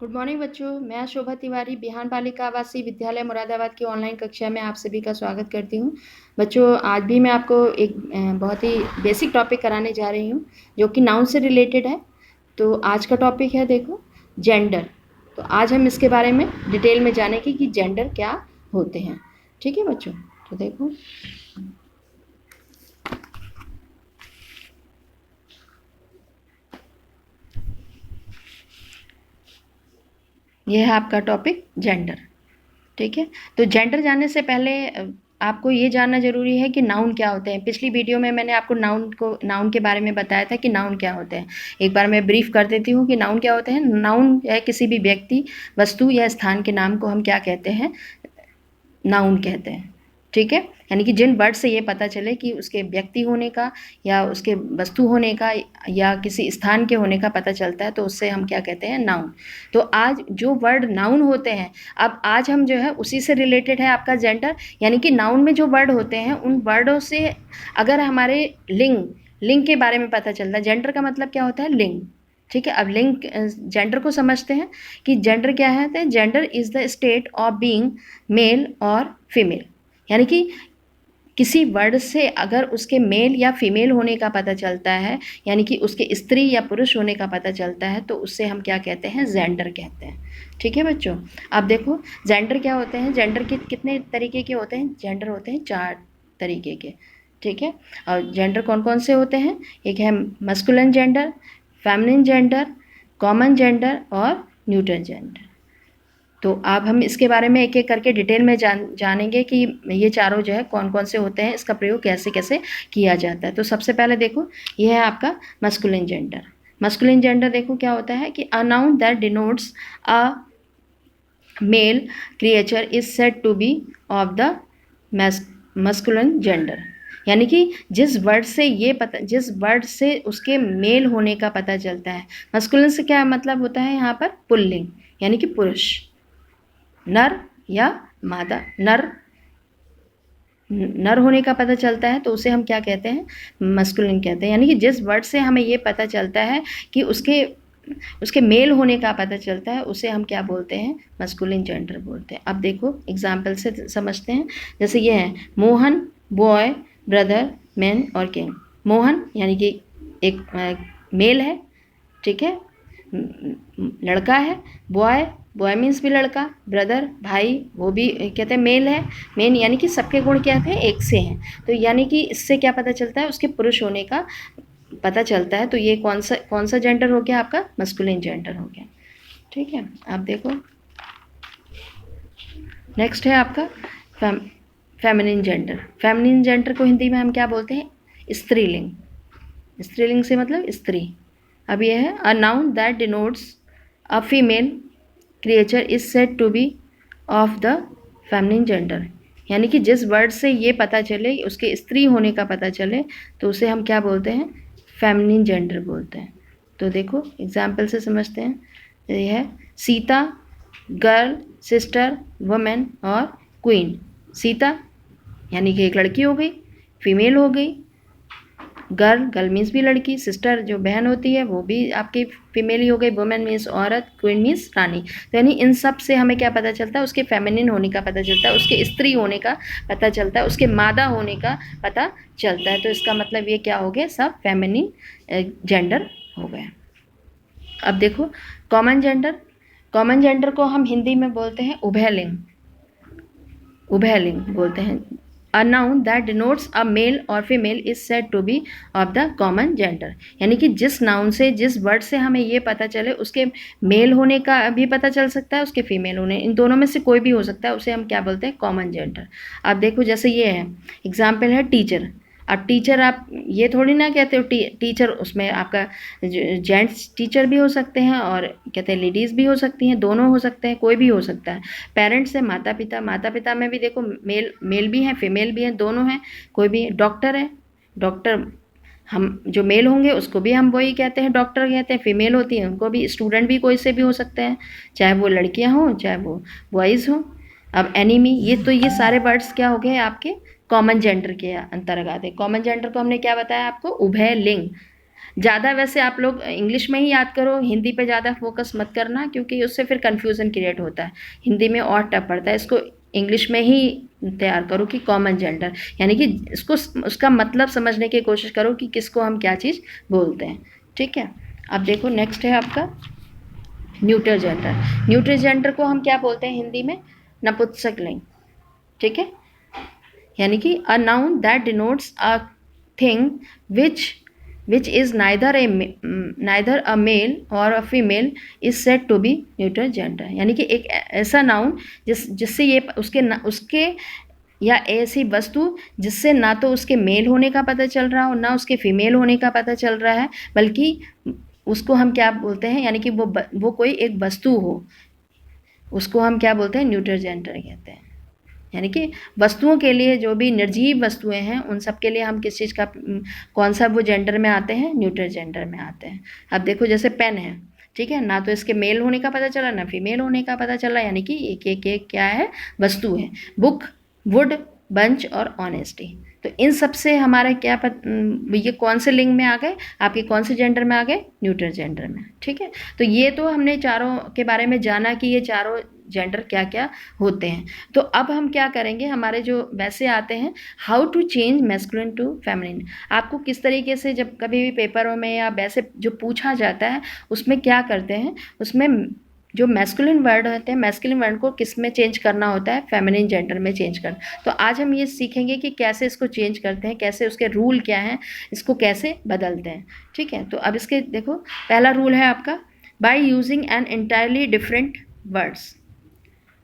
Good morning बच्चों, मैं शोभा तिवारी बिहान बालिका आवासीय विद्यालय मुरादाबाद की ऑनलाइन कक्षा में आप सभी का स्वागत करती हूँ। बच्चों, आज भी मैं आपको एक बहुत ही बेसिक टॉपिक कराने जा रही हूँ जो कि नाउन से रिलेटेड है। तो आज का टॉपिक है, देखो, जेंडर। तो आज हम इसके बारे में डिटेल में जानेंगे कि जेंडर क्या होते हैं। ठीक है बच्चों, तो देखो, यह है आपका टॉपिक जेंडर। ठीक है, तो जेंडर जानने से पहले आपको ये जानना ज़रूरी है कि नाउन क्या होते हैं। पिछली वीडियो में मैंने आपको नाउन के बारे में बताया था कि नाउन क्या होते हैं। एक बार मैं ब्रीफ कर देती हूँ कि नाउन क्या होते हैं। नाउन है किसी भी व्यक्ति, वस्तु या स्थान के नाम को हम क्या कहते हैं, नाउन कहते हैं। ठीक है, यानी कि जिन वर्ड से ये पता चले कि उसके व्यक्ति होने का या उसके वस्तु होने का या किसी स्थान के होने का पता चलता है, तो उससे हम क्या कहते हैं, नाउन। तो आज जो वर्ड नाउन होते हैं, अब आज हम जो है उसी से रिलेटेड है आपका जेंडर। यानी कि नाउन में जो वर्ड होते हैं उन वर्डों से अगर हमारे लिंग के बारे में पता चलता है। जेंडर का मतलब क्या होता है, लिंग। ठीक है, अब लिंग जेंडर को समझते हैं कि जेंडर क्या है। तो gender is the state of being male और फीमेल। यानी कि किसी वर्ड से अगर उसके मेल या फीमेल होने का पता चलता है, यानी कि उसके स्त्री या पुरुष होने का पता चलता है, तो उससे हम क्या कहते हैं, जेंडर कहते हैं। ठीक है बच्चों, अब देखो जेंडर क्या होते हैं। जेंडर के कितने तरीके के होते हैं, जेंडर होते हैं 4 तरीके के। ठीक है, और जेंडर कौन कौन से होते हैं, एक है masculine gender, feminine gender, common gender और न्यूट्रल जेंडर। तो अब हम इसके बारे में एक एक करके डिटेल में जानेंगे कि ये चारों जो है कौन कौन से होते हैं, इसका प्रयोग कैसे कैसे किया जाता है। तो सबसे पहले देखो, ये है आपका मस्कुलिन जेंडर। मस्कुलिन जेंडर देखो क्या होता है कि a noun that denotes a male creature is said to be of the masculine gender. यानी कि जिस वर्ड से उसके मेल होने का पता चलता है। मस्कुलिन से क्या मतलब होता है, यहाँ पर पुल्लिंग, यानी कि पुरुष, नर या मादा। नर होने का पता चलता है तो उसे हम क्या कहते हैं, मस्कुलिन कहते हैं। यानी कि जिस वर्ड से हमें ये पता चलता है कि उसके मेल होने का पता चलता है, उसे हम क्या बोलते हैं, मस्कुलिन जेंडर बोलते हैं। अब देखो एग्जाम्पल से समझते हैं। जैसे ये है मोहन, बॉय, ब्रदर, मैन और किंग। मोहन यानी कि एक मेल है, ठीक है, लड़का है। बॉय मीन्स भी लड़का। ब्रदर भाई, वो भी कहते हैं मेल है। मेन यानी कि सबके गुण क्या थे, एक से हैं। तो यानी कि इससे क्या पता चलता है, उसके पुरुष होने का पता चलता है। तो ये कौन सा जेंडर हो गया आपका, मस्कुलिन जेंडर हो गया। ठीक है, आप देखो नेक्स्ट है आपका फेमिनिन जेंडर। फेमिनिन जेंडर को हिंदी में हम क्या बोलते हैं, स्त्रीलिंग। स्त्रीलिंग से मतलब स्त्री। अब यह है a noun that denotes a female creature is said to be of the feminine gender. यानी कि जिस वर्ड से ये पता चले, उसके स्त्री होने का पता चले, तो उसे हम क्या बोलते हैं, फेमिनिन जेंडर बोलते हैं। तो देखो एग्जाम्पल से समझते हैं। ये है सीता, गर्ल, सिस्टर, वुमेन और क्वीन। सीता यानी कि एक लड़की हो गई, फीमेल हो गई। गर्ल मीन्स भी लड़की। सिस्टर जो बहन होती है वो भी आपकी फीमेल ही हो गई। वुमेन मीन्स औरत, क्वीन मीन्स रानी। तो यानी इन सब से हमें क्या पता चलता है, उसके फेमिनिन होने का पता चलता है, उसके स्त्री होने का पता चलता है, उसके मादा होने का पता चलता है। तो इसका मतलब ये क्या हो गया, सब फेमिनिन जेंडर हो गया। अब देखो कॉमन जेंडर। कॉमन जेंडर को हम हिंदी में बोलते हैं उभयलिंग। उभयलिंग बोलते हैं। A noun that denotes a male or female is said to be of the common gender। यानी कि जिस नाउन से, जिस वर्ड से हमें ये पता चले, उसके मेल होने का भी पता चल सकता है, उसके फीमेल होने, इन दोनों में से कोई भी हो सकता है, उसे हम क्या बोलते हैं, कॉमन जेंडर। अब देखो जैसे ये है एग्जाम्पल है टीचर। अब टीचर आप ये थोड़ी ना कहते हो टीचर, उसमें आपका जेंट्स टीचर भी हो सकते हैं और कहते हैं लेडीज़ भी हो सकती हैं, दोनों हो सकते हैं, कोई भी हो सकता है। पेरेंट्स है माता पिता। माता पिता में भी देखो मेल भी हैं, फीमेल भी हैं, दोनों हैं, कोई भी। डॉक्टर है, डॉक्टर हम जो मेल होंगे उसको भी हम वही कहते हैं, डॉक्टर कहते हैं। फीमेल होती है उनको भी। स्टूडेंट भी कोई से भी हो सकते हैं, चाहे वो लड़कियां हों चाहे वो बॉयज़ हों। अब एनिमी, ये सारे वर्ड्स क्या हो गए आपके, कॉमन जेंडर के अंतर्गत है। कॉमन जेंडर को हमने क्या बताया आपको, उभय लिंग। ज़्यादा वैसे आप लोग इंग्लिश में ही याद करो, हिंदी पे ज़्यादा फोकस मत करना, क्योंकि उससे फिर कन्फ्यूज़न क्रिएट होता है, हिंदी में और टफ पड़ता है। इसको इंग्लिश में ही तैयार करो कि कॉमन जेंडर, यानी कि इसको उसका मतलब समझने की कोशिश करो कि किसको हम क्या चीज़ बोलते हैं, ठीक है। अब देखो नेक्स्ट है आपका न्यूट्रल जेंडर। न्यूट्रल जेंडर को हम क्या बोलते हैं हिंदी में? नपुंसकलिंग, ठीक है। यानी कि a noun that denotes a thing which is neither a male or a female is said to be neutral gender। यानी कि एक ऐसा नाउन जिससे ये उसके या ऐसी वस्तु जिससे ना तो उसके मेल होने का पता चल रहा हो, ना उसके फीमेल होने का पता चल रहा है, बल्कि उसको हम क्या बोलते हैं, यानी कि वो कोई एक वस्तु हो, उसको हम क्या बोलते हैं? न्यूट्रल जेंडर कहते हैं। यानी कि वस्तुओं के लिए, जो भी निर्जीव वस्तुएं हैं, उन सब के लिए हम किस चीज़ का, कौन सा वो जेंडर में आते हैं? न्यूट्रल जेंडर में आते हैं। अब देखो जैसे पेन है, ठीक है, ना तो इसके मेल होने का पता चला, ना फीमेल होने का पता चला, यानी कि एक क्या है? वस्तु है। बुक, वुड, बंच और ऑनेस्टी, तो इन सब से हमारे क्या ये कौन से लिंग में आ गए? आपके कौन से जेंडर में आ गए? न्यूट्रल जेंडर में, ठीक है। तो ये तो हमने चारों के बारे में जाना कि ये चारों जेंडर क्या क्या होते हैं। तो अब हम क्या करेंगे, हमारे जो वैसे आते हैं, how to change masculine to feminine. आपको किस तरीके से, जब कभी भी पेपरों में या वैसे जो पूछा जाता है, उसमें क्या करते हैं, उसमें जो मैस्कुलिन वर्ड होते हैं, मैस्कुलिन वर्ड को किस में चेंज करना होता है? फेमिनिन जेंडर में चेंज करना। तो आज हम ये सीखेंगे कि कैसे इसको चेंज करते हैं, कैसे उसके रूल क्या हैं, इसको कैसे बदलते हैं, ठीक है। तो अब इसके देखो, पहला रूल है आपका, by using an entirely different words.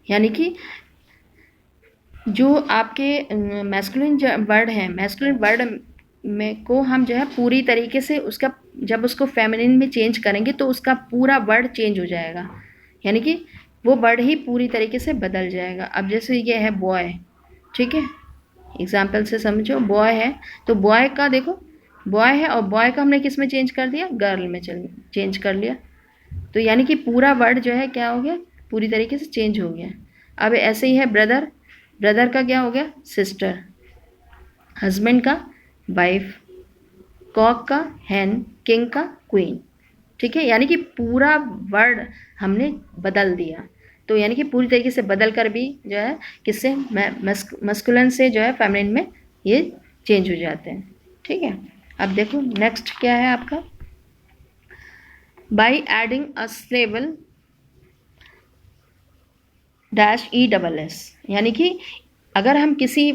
यानी कि जो आपके मैस्कुलिन वर्ड हैं, मैस्कुलिन वर्ड में को हम जो है पूरी तरीके से उसका, जब उसको फेमिनिन में चेंज करेंगे तो उसका पूरा वर्ड चेंज हो जाएगा, यानी कि वो वर्ड ही पूरी तरीके से बदल जाएगा। अब जैसे ये है बॉय, ठीक है, एग्जाम्पल से समझो, बॉय है तो बॉय का देखो, बॉय है और बॉय का हमने किस में चेंज कर दिया? गर्ल में चेंज कर लिया। तो यानी कि पूरा वर्ड जो है क्या हो गया? पूरी तरीके से चेंज हो गया। अब ऐसे ही है ब्रदर, ब्रदर का क्या हो गया? सिस्टर, हस्बैंड का वाइफ, कॉक का हैन, किंग का क्वीन, ठीक है। यानी कि पूरा वर्ड हमने बदल दिया। तो यानी कि पूरी तरीके से बदल कर भी जो है किससे, मस्कुलिन से जो है फेमिनिन में ये चेंज हो जाते हैं, ठीक है। अब देखो नेक्स्ट क्या है आपका, by adding a syllable dash ESS। यानी कि अगर हम किसी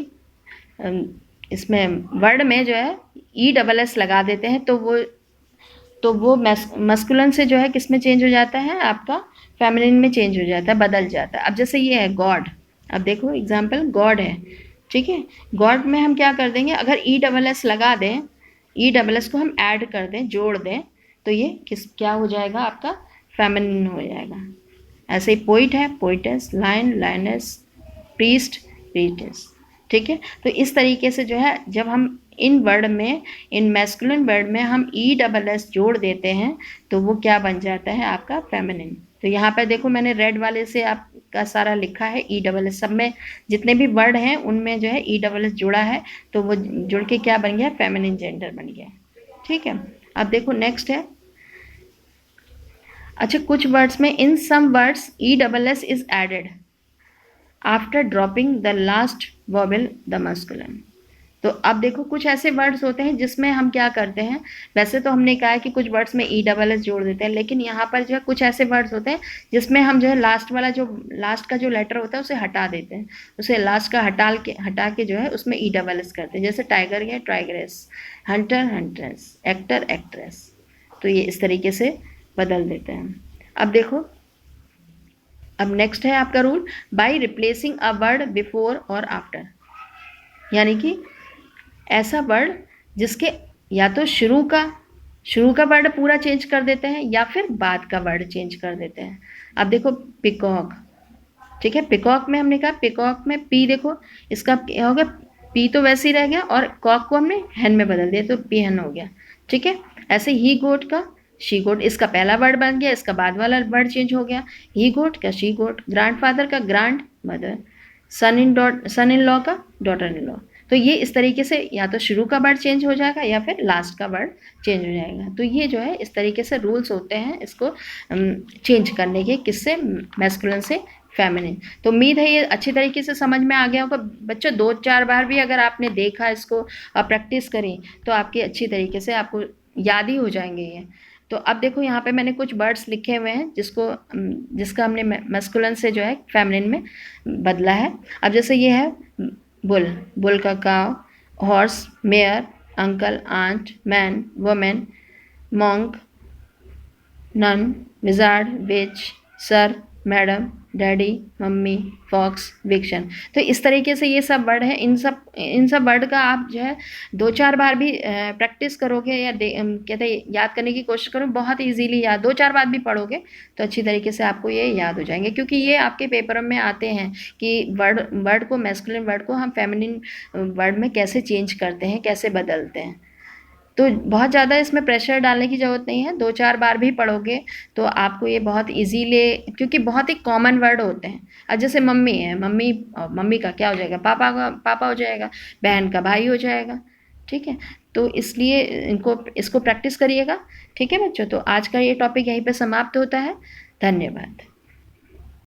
इसमें वर्ड में जो है ESS लगा देते हैं तो वो मस्कुलिन से जो है किस में चेंज हो जाता है? आपका फेमिनिन में चेंज हो जाता है, बदल जाता है। अब जैसे ये है गॉड, अब देखो एग्जाम्पल, गॉड है, ठीक है। गॉड में हम क्या कर देंगे, अगर ESS लगा दें, ESS को हम ऐड कर दें, जोड़ दें, तो ये क्या हो जाएगा? आपका फेमिनिन हो जाएगा। ऐसे ही पोइट है, पोइटेस, लायन, लायनेस, प्रीस्ट, प्रीटेस, ठीक है। तो इस तरीके से जो है, जब हम इन वर्ड में, इन मैस्कुलिन वर्ड में हम ESS जोड़ देते हैं तो वो क्या बन जाता है? आपका फेमिनिन। तो यहाँ पर देखो मैंने रेड वाले से आपका सारा लिखा है ESS, सब में जितने भी वर्ड हैं उनमें जो है ESS जुड़ा है, तो वो जुड़ के क्या बन गया? फेमिनिन जेंडर बन गया, ठीक है। अब देखो नेक्स्ट है, अच्छा, कुछ वर्ड्स में, in some words ESS is added after dropping the last vowel the masculine. तो अब देखो कुछ ऐसे वर्ड्स होते हैं जिसमें हम क्या करते हैं, वैसे तो हमने कहा है कि कुछ वर्ड्स में ESS जोड़ देते हैं, लेकिन यहाँ पर जो है कुछ ऐसे वर्ड्स होते हैं जिसमें हम जो है लास्ट का जो लेटर होता है उसे हटा देते हैं, उसे लास्ट का हटा के जो है उसमें ESS करते हैं। जैसे टाइगर या tigress, Hunter, huntress, actor, actress, तो ये इस तरीके से बदल देते हैं। अब देखो, अब नेक्स्ट है आपका rule, by replacing a word before और आफ्टर। यानी कि ऐसा वर्ड जिसके या तो शुरू का वर्ड पूरा चेंज कर देते हैं या फिर बाद का वर्ड चेंज कर देते हैं। अब देखो पिकॉक, ठीक है, पिकॉक में हमने कहा, पिकॉक में पी देखो, इसका क्या हो गया? पी तो वैसे ही रह गया, और कॉक को हमने हैन में बदल दिया तो पीहन हो गया, ठीक है। ऐसे ही गोट का शी गोट, इसका पहला वर्ड बन गया, इसका बाद वाला वर्ड चेंज हो गया। ही गोट का शी गोट, ग्रैंडफादर का grand mother, son in law का डॉटर इन लॉ। तो ये इस तरीके से या तो शुरू का वर्ड चेंज हो जाएगा या फिर लास्ट का वर्ड चेंज हो जाएगा। तो ये जो है इस तरीके से रूल्स होते हैं इसको चेंज करने के, किससे, मैस्कुलिन से फेमिनिन। तो उम्मीद है ये अच्छी तरीके से समझ में आ गया होगा बच्चों। 2-4 बार भी अगर आपने देखा इसको और प्रैक्टिस करी तो आपकी अच्छी तरीके से आपको याद ही हो जाएंगे ये। तो अब देखो यहाँ पे मैंने कुछ वर्ड्स लिखे हुए हैं जिसका हमने मैस्कुलिन से जो है फेमिनिन में बदला है। अब जैसे ये है बुल का cow, horse, mare, uncle, aunt, man, women, monk, nun, wizard, witch, sir, madam, daddy, mummy, fox, vixen. तो इस तरीके से ये सब वर्ड है। इन सब वर्ड का आप जो है 2-4 बार भी प्रैक्टिस करोगे या कहते हैं याद करने की कोशिश करो, बहुत इजीली याद, 2-4 बार भी पढ़ोगे तो अच्छी तरीके से आपको ये याद हो जाएंगे। क्योंकि ये आपके पेपर में आते हैं कि वर्ड को, मैस्कुलिन वर्ड को हम फेमिनिन वर्ड में कैसे चेंज करते हैं, कैसे बदलते हैं। तो बहुत ज़्यादा इसमें प्रेशर डालने की ज़रूरत नहीं है, 2-4 बार भी पढ़ोगे तो आपको ये बहुत ईज़िली, क्योंकि बहुत ही कॉमन वर्ड होते हैं। अब जैसे मम्मी है, मम्मी का क्या हो जाएगा, पापा हो जाएगा, बहन का भाई हो जाएगा, ठीक है। तो इसलिए इसको प्रैक्टिस करिएगा, ठीक है बच्चों। तो आज का ये टॉपिक यहीं पे समाप्त होता है। धन्यवाद।